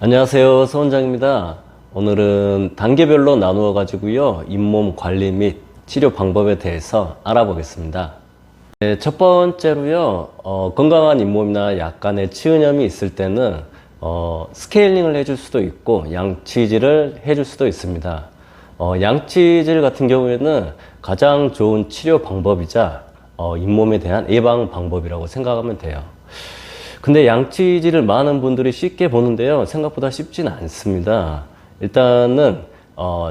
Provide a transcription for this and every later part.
안녕하세요, 서 원장입니다. 오늘은 단계별로 나누어 가지고요, 잇몸 관리 및 치료 방법에 대해서 알아보겠습니다. 네, 첫 번째로요, 건강한 잇몸이나 약간의 치은염이 있을 때는 스케일링을 해줄 수도 있고 양치질을 해줄 수도 있습니다. 양치질 같은 경우에는 가장 좋은 치료 방법이자 잇몸에 대한 예방 방법이라고 생각하면 돼요. 근데 양치질을 많은 분들이 쉽게 보는데요, 생각보다 쉽진 않습니다. 일단은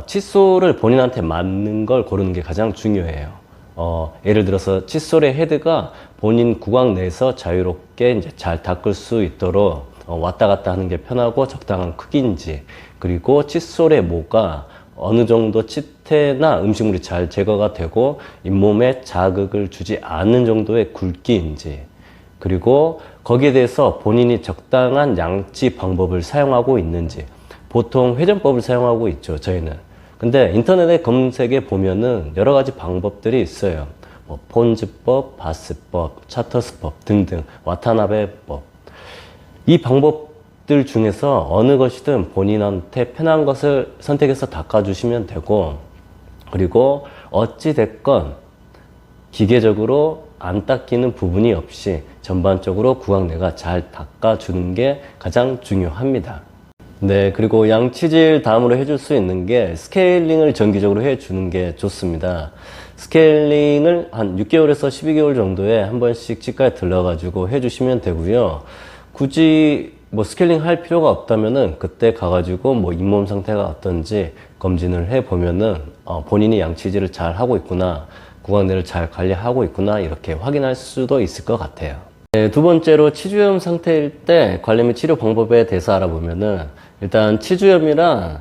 칫솔을 본인한테 맞는 걸 고르는 게 가장 중요해요. 예를 들어서 칫솔의 헤드가 본인 구강 내에서 자유롭게 이제 잘 닦을 수 있도록 왔다 갔다 하는 게 편하고 적당한 크기인지, 그리고 칫솔의 모가 어느 정도 치태나 음식물이 잘 제거가 되고 잇몸에 자극을 주지 않는 정도의 굵기인지, 그리고 거기에 대해서 본인이 적당한 양치 방법을 사용하고 있는지. 보통 회전법을 사용하고 있죠, 저희는. 근데 인터넷에 검색해 보면은 여러 가지 방법들이 있어요. 뭐 폰즈법, 바스법, 차터스법 등등, 와타나베법. 이 방법들 중에서 어느 것이든 본인한테 편한 것을 선택해서 닦아주시면 되고, 그리고 어찌 됐건 기계적으로 안 닦이는 부분이 없이 전반적으로 구강 내가 잘 닦아주는 게 가장 중요합니다. 네, 그리고 양치질 다음으로 해줄 수 있는 게 스케일링을 정기적으로 해주는 게 좋습니다. 스케일링을 한 6개월에서 12개월 정도에 한 번씩 치과에 들러가지고 해주시면 되고요. 굳이 뭐 스케일링 할 필요가 없다면은 그때 가가지고 뭐 잇몸 상태가 어떤지 검진을 해보면은 본인이 양치질을 잘 하고 있구나, 구강내를 잘 관리하고 있구나, 이렇게 확인할 수도 있을 것 같아요. 네, 두 번째로 치주염 상태일 때 관리 및 치료 방법에 대해서 알아보면은, 일단 치주염이랑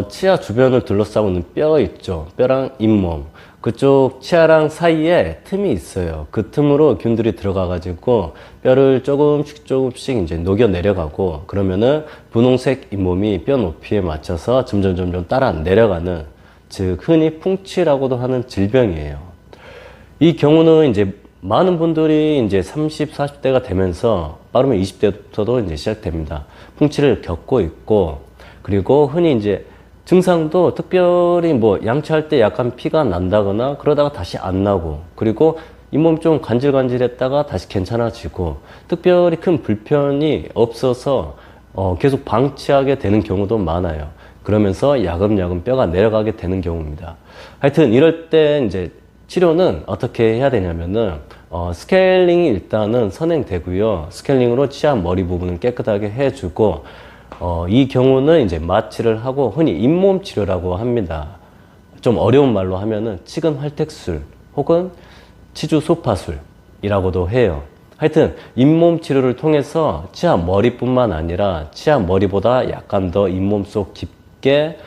치아 주변을 둘러싸고 있는 뼈 있죠, 뼈랑 잇몸, 그쪽 치아랑 사이에 틈이 있어요. 그 틈으로 균들이 들어가 가지고 뼈를 조금씩 이제 녹여 내려가고, 그러면은 분홍색 잇몸이 뼈 높이에 맞춰서 점점 따라 내려가는, 즉 흔히 풍치라고도 하는 질병이에요. 이 경우는 이제 많은 분들이 이제 30, 40대가 되면서 빠르면 20대부터도 이제 시작됩니다. 풍치를 겪고 있고, 그리고 흔히 이제 증상도 특별히 뭐 양치할 때 약간 피가 난다거나 그러다가 다시 안 나고, 그리고 잇몸이 좀 간질간질했다가 다시 괜찮아지고, 특별히 큰 불편이 없어서 계속 방치하게 되는 경우도 많아요. 그러면서 야금야금 뼈가 내려가게 되는 경우입니다. 하여튼 이럴 때 이제 치료는 어떻게 해야 되냐면은 스케일링이 일단은 선행되고요. 스케일링으로 치아 머리 부분을 깨끗하게 해주고, 이 경우는 이제 마취를 하고 흔히 잇몸 치료라고 합니다. 좀 어려운 말로 하면은 치근 활택술 혹은 치주 소파술이라고도 해요. 하여튼 잇몸 치료를 통해서 치아 머리뿐만 아니라 치아 머리보다 약간 더 잇몸 속 깊게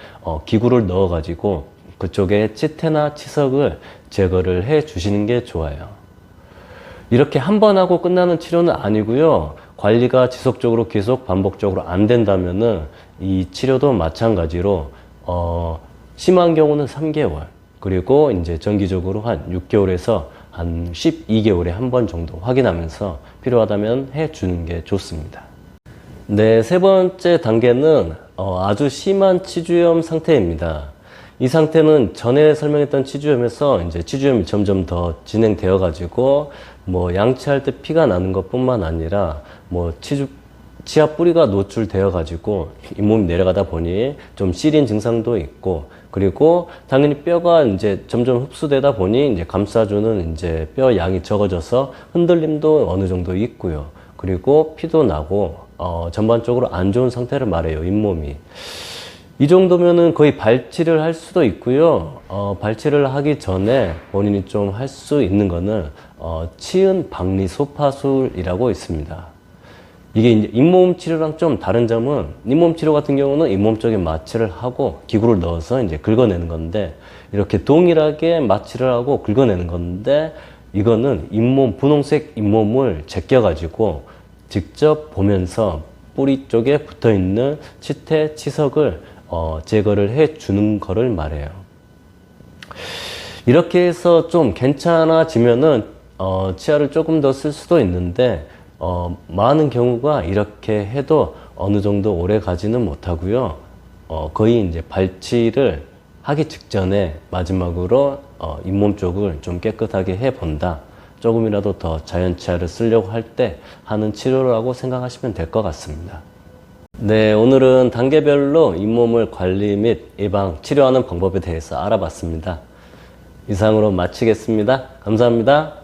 기구를 넣어 가지고 그쪽에 치태나 치석을 제거를 해 주시는 게 좋아요. 이렇게 한 번 하고 끝나는 치료는 아니고요. 관리가 지속적으로 계속 반복적으로 안 된다면은 이 치료도 마찬가지로 심한 경우는 3개월, 그리고 이제 정기적으로 한 6개월에서 한 12개월에 한 번 정도 확인하면서 필요하다면 해 주는 게 좋습니다. 네, 세 번째 단계는 아주 심한 치주염 상태입니다. 이 상태는 전에 설명했던 치주염에서 이제 치주염이 점점 더 진행되어 가지고 뭐 양치할 때 피가 나는 것뿐만 아니라 뭐 치아 뿌리가 노출되어 가지고 잇몸이 내려가다 보니 좀 시린 증상도 있고, 그리고 당연히 뼈가 이제 점점 흡수되다 보니 이제 감싸주는 이제 뼈 양이 적어져서 흔들림도 어느 정도 있고요. 그리고 피도 나고 전반적으로 안 좋은 상태를 말해요, 잇몸이. 이 정도면은 거의 발치를 할 수도 있고요. 발치를 하기 전에 본인이 좀 할 수 있는 거는 치은 박리 소파술이라고 있습니다. 이게 이제 잇몸 치료랑 좀 다른 점은, 잇몸 치료 같은 경우는 잇몸 쪽에 마취를 하고 기구를 넣어서 이제 긁어내는 건데, 이렇게 동일하게 마취를 하고 긁어내는 건데, 이거는 잇몸, 분홍색 잇몸을 제껴가지고 직접 보면서 뿌리 쪽에 붙어 있는 치태, 치석을 제거를 해 주는 거를 말해요. 이렇게 해서 좀 괜찮아지면은 치아를 조금 더 쓸 수도 있는데, 많은 경우가 이렇게 해도 어느 정도 오래 가지는 못하고요. 거의 이제 발치를 하기 직전에 마지막으로 잇몸 쪽을 좀 깨끗하게 해 본다. 조금이라도 더 자연치아를 쓰려고 할 때 하는 치료라고 생각하시면 될 것 같습니다. 네, 오늘은 단계별로 잇몸을 관리 및 예방, 치료하는 방법에 대해서 알아봤습니다. 이상으로 마치겠습니다. 감사합니다.